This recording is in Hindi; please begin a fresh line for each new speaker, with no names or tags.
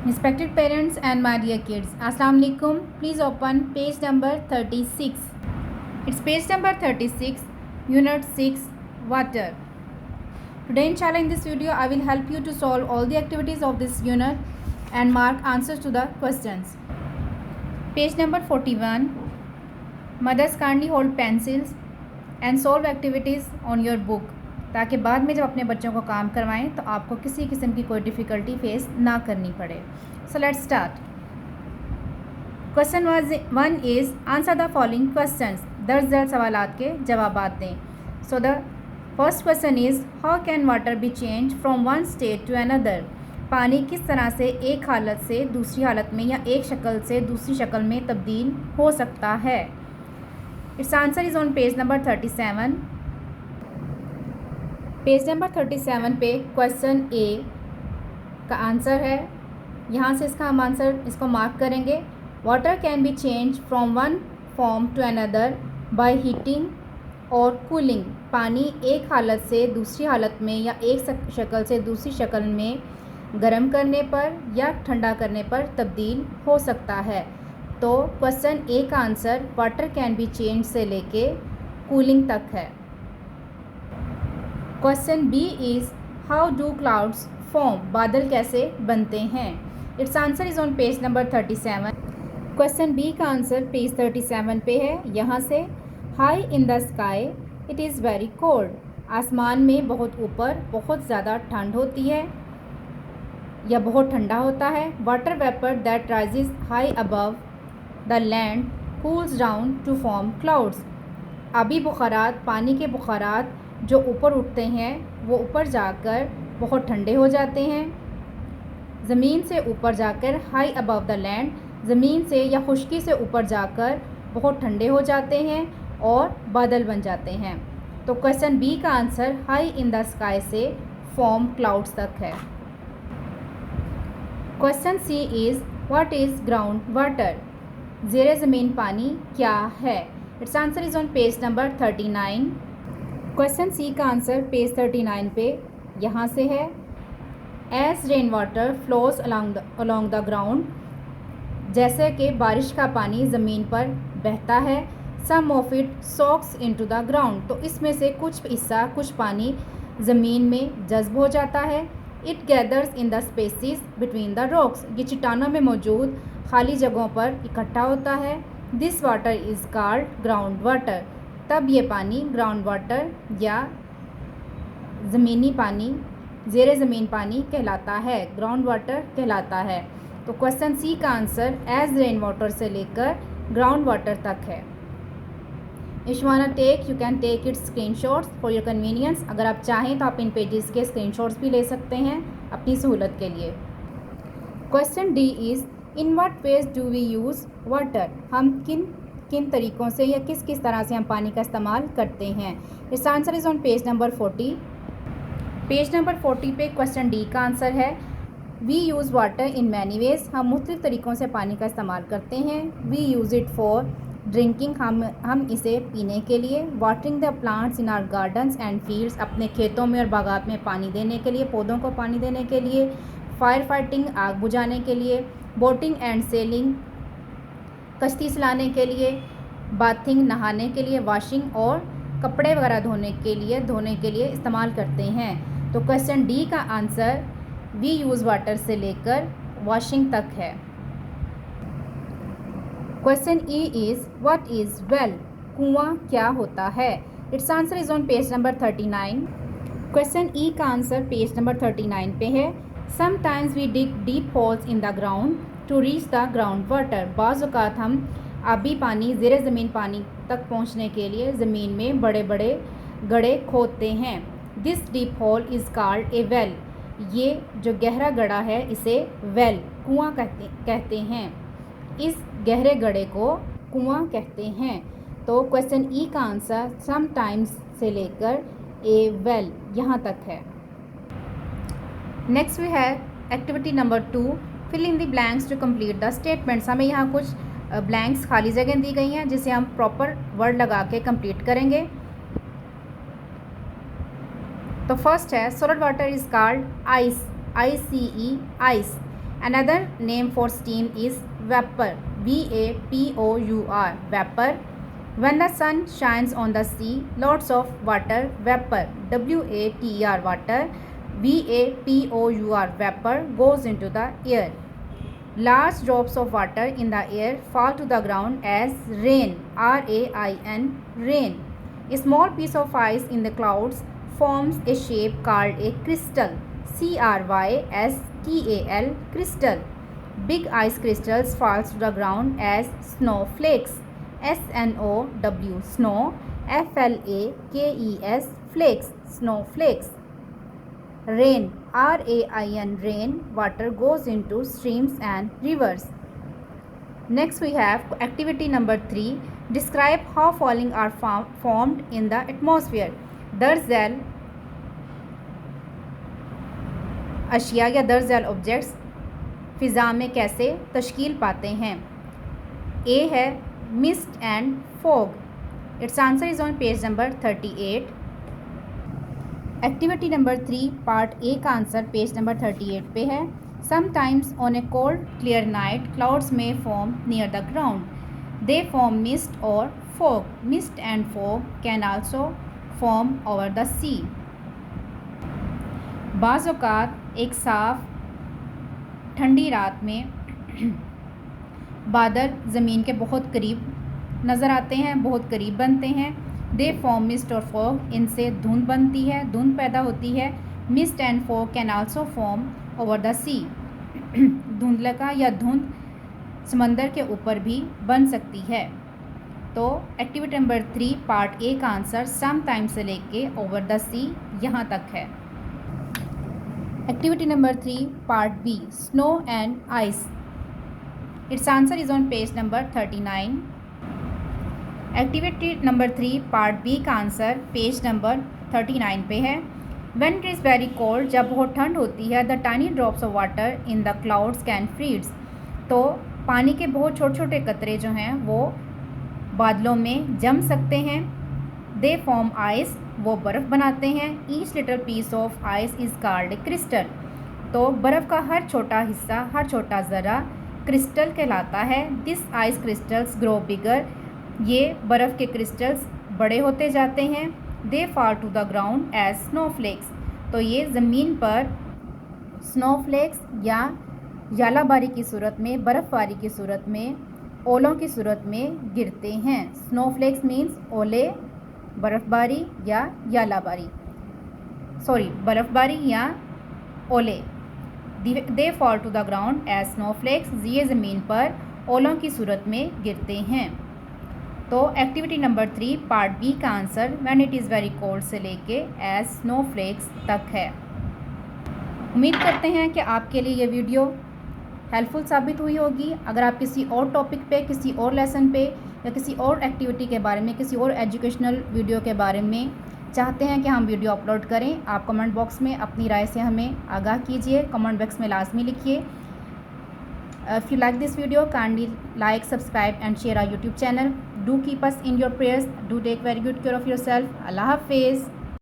Respected parents and my dear kids, Assalamu alaikum. Please open page number 36. It's page number 36, Unit 6, Water. Today, inshallah, in this video, I will help you to solve all the activities of this unit and mark answers to the questions. Page number 41. Mothers kindly hold pencils and solve activities on your book, ताकि बाद में जब अपने बच्चों को काम करवाएं तो आपको किसी किस्म की कोई डिफ़िकल्टी फेस ना करनी पड़े. So let's start. Question 1 is answer the following questions. दर्ज दर्ज सवालात के जवाबात दें. So the first question is how can water be change from one state to another. पानी किस तरह से एक हालत से दूसरी हालत में या एक शक्ल से दूसरी शक्ल में तब्दील हो सकता है. It's answer is on page number 37. Page number 37 पे क्वेश्चन ए का आंसर है. यहाँ से इसका हम आंसर इसको मार्क करेंगे. Water can be change from one form to another by heating और कूलिंग. पानी एक हालत से दूसरी हालत में या एक शक्ल से दूसरी शक्ल में गर्म करने पर या ठंडा करने पर तब्दील हो सकता है. तो क्वेश्चन ए का answer water can be change से लेके कूलिंग तक है. Question B is how do clouds form. बादल कैसे बनते हैं. Its answer is on page number 37. Question B का आंसर पेज 37 पे है. यहाँ से high in the sky it is very cold. आसमान में बहुत ऊपर बहुत ज़्यादा ठंड होती है या बहुत ठंडा होता है. Water vapour that rises high above the land cools down to form clouds. आबी बुखारात पानी के बुखारात जो ऊपर उठते हैं वो ऊपर जाकर बहुत ठंडे हो जाते हैं. ज़मीन से ऊपर जाकर हाई अबव द लैंड ज़मीन से या खुश्की से ऊपर जाकर बहुत ठंडे हो जाते हैं और बादल बन जाते हैं. तो क्वेश्चन बी का answer high in the sky से फॉर्म क्लाउड्स तक है. Question C is what is ground water. ज़ेरे ज़मीन पानी क्या है. It's answer is on page number 39. Question C का आंसर पेज 39 पे यहाँ से है. As rain water flows along the ground. जैसे कि बारिश का पानी ज़मीन पर बहता है. Some of it soaks into the ground. तो इसमें से कुछ हिस्सा कुछ पानी ज़मीन में जज्ब हो जाता है. It gathers in the spaces between the rocks. ये चट्टानों में मौजूद खाली जगहों पर इकट्ठा होता है. This water is called ground water. तब ये पानी ग्राउंड वाटर या ज़मीनी पानी ज़ेरे ज़मीन पानी कहलाता है, ग्राउंड वाटर कहलाता है. तो क्वेश्चन सी का आंसर एज रेन वाटर से लेकर ग्राउंड वाटर तक है. If you want take you can take its screenshots for your convenience. अगर आप चाहें तो आप इन पेजेस के स्क्रीनशॉट्स भी ले सकते हैं अपनी सहूलत के लिए. Question D is in what ways do we use water. हम किन किन तरीक़ों से या किस किस तरह से हम पानी का इस्तेमाल करते हैं. इस answer is on page number 40. Page number 40 पे क्वेश्चन डी का आंसर है we use water in many ways. हम मुख्तलिफ़ तरीक़ों से पानी का इस्तेमाल करते हैं. We use it for drinking. हम इसे पीने के लिए. Watering the plants in our gardens and fields. अपने खेतों में और बागात में पानी देने के लिए, पौधों को पानी देने के लिए. फायर फाइटिंग आग बुझाने के लिए. बोटिंग एंड सेलिंग कश्ती चलाने के लिए. बाथिंग नहाने के लिए. वॉशिंग और कपड़े वगैरह धोने के लिए इस्तेमाल करते हैं. तो क्वेश्चन डी का आंसर वी यूज़ वाटर से लेकर वॉशिंग तक है. Question E is what is well. कुआं क्या होता है. It's answer is on page number 39. Question E का आंसर पेज नंबर 39 पे है. Sometimes we dig deep holes in the ground to reach the ground water. बाज़ औक़ात हम आबी पानी ज़ेरे ज़मीन पानी तक पहुँचने के लिए ज़मीन में बड़े बड़े गड्ढे खोदते हैं. This deep whole is called A well. ये जो गहरा गड्ढा है इसे वेल कुआं कहते हैं. इस गहरे गड्ढे को कुआं कहते हैं. तो क्वेश्चन ई का आंसर समटाइम्स से लेकर ए वेल यहाँ तक है. नेक्स्ट वी है activity number 2 fill in the blanks to complete the statements. हमें यहाँ कुछ ब्लैंक्स खाली जगह दी गई हैं जिसे हम प्रॉपर वर्ड लगा के कंप्लीट करेंगे. तो फर्स्ट है solid water is called ice. ICE ice. Another name for steam is vapor. V-A-P-O-U-R. Vapor. When the sun shines on the sea, lots of water vapor. W-A-T-E-R. Water. V-A-P-O-U-R. Vapor goes into the air. Large drops of water in the air fall to the ground as rain. R-A-I-N. Rain. A small piece of ice in the clouds forms a shape called a crystal. C-R-Y-S-T-A-L. Crystal. Big ice crystals fall to the ground as snowflakes. S-N-O-W. Snow. F-L-A-K-E-S. Flakes. Snowflakes. Rain. R-A-I-N. Rain. Water goes into streams and rivers. Next we have activity number 3. Describe how falling are formed in the atmosphere. दरअसल अशिया या दरअसल ऑब्जेक्ट्स फ़िज़ा में कैसे तश्कील पाते हैं. ए है mist and fog. It's answer is on page number 38. Activity number 3 part A का आंसर पेज नंबर 38 पे है. Sometimes on a cold clear night clouds में form near the ground. They form mist और फॉग. Mist and fog can also form over the sea. बाज़ औक़ात एक साफ़ ठंडी रात में बादल ज़मीन के बहुत करीब नज़र आते हैं, बहुत करीब बनते हैं. दे फॉर्म मिस्ट और फॉग. इनसे धुंध बनती है, धुंध पैदा होती है. Mist and fog can also form over the sea. धुंधलका या धुंध समंदर के ऊपर भी बन सकती है. तो एक्टिविटी नंबर 3 पार्ट ए का आंसर सम टाइम से लेके ओवर द सी यहाँ तक है. Activity number 3 part B snow and ice. It's answer is on page number 39. Activity number 3 part B का आंसर पेज नंबर 39 पे है. When it is very cold. जब बहुत ठंड होती है. The tiny drops of water in the clouds can freeze. तो पानी के बहुत छोटे छोटे कतरे जो हैं वो बादलों में जम सकते हैं. They form ice. वो बर्फ़ बनाते हैं. Each little piece of ice is called a crystal. तो बर्फ़ का हर छोटा हिस्सा, हर छोटा ज़रा क्रिस्टल कहलाता है. This ice crystals grow bigger. ये बर्फ़ के क्रिस्टल्स बड़े होते जाते हैं. They fall to the ground as snowflakes. तो ये ज़मीन पर स्नोफ्लेक्स या यालाबारी की सूरत में, बर्फ़बारी की सूरत में, ओलों की सूरत में गिरते हैं. स्नोफ्लेक्स मीन्स ओले, बर्फ़बारी या यालाबारी, सॉरी बर्फ़बारी या ओले. They fall to the ground as snowflakes. ये ज़मीन पर ओलों की सूरत में गिरते हैं. तो एक्टिविटी नंबर 3 पार्ट बी का answer when it is very cold से लेके एज स्नोफ्लेक्स तक है. उम्मीद करते हैं कि आपके लिए ये वीडियो हेल्पफुल साबित हुई होगी. अगर आप किसी और टॉपिक पे, किसी और लेसन पे या किसी और एक्टिविटी के बारे में, किसी और एजुकेशनल वीडियो के बारे में चाहते हैं कि हम वीडियो अपलोड करें, आप कमेंट बॉक्स में अपनी राय से हमें आगाह कीजिए. कमेंट बॉक्स में लाजमी लिखिए. If you like this video, kindly like, subscribe and share our YouTube channel. Do keep us in your prayers. Do take very good care of yourself. Allah Hafiz.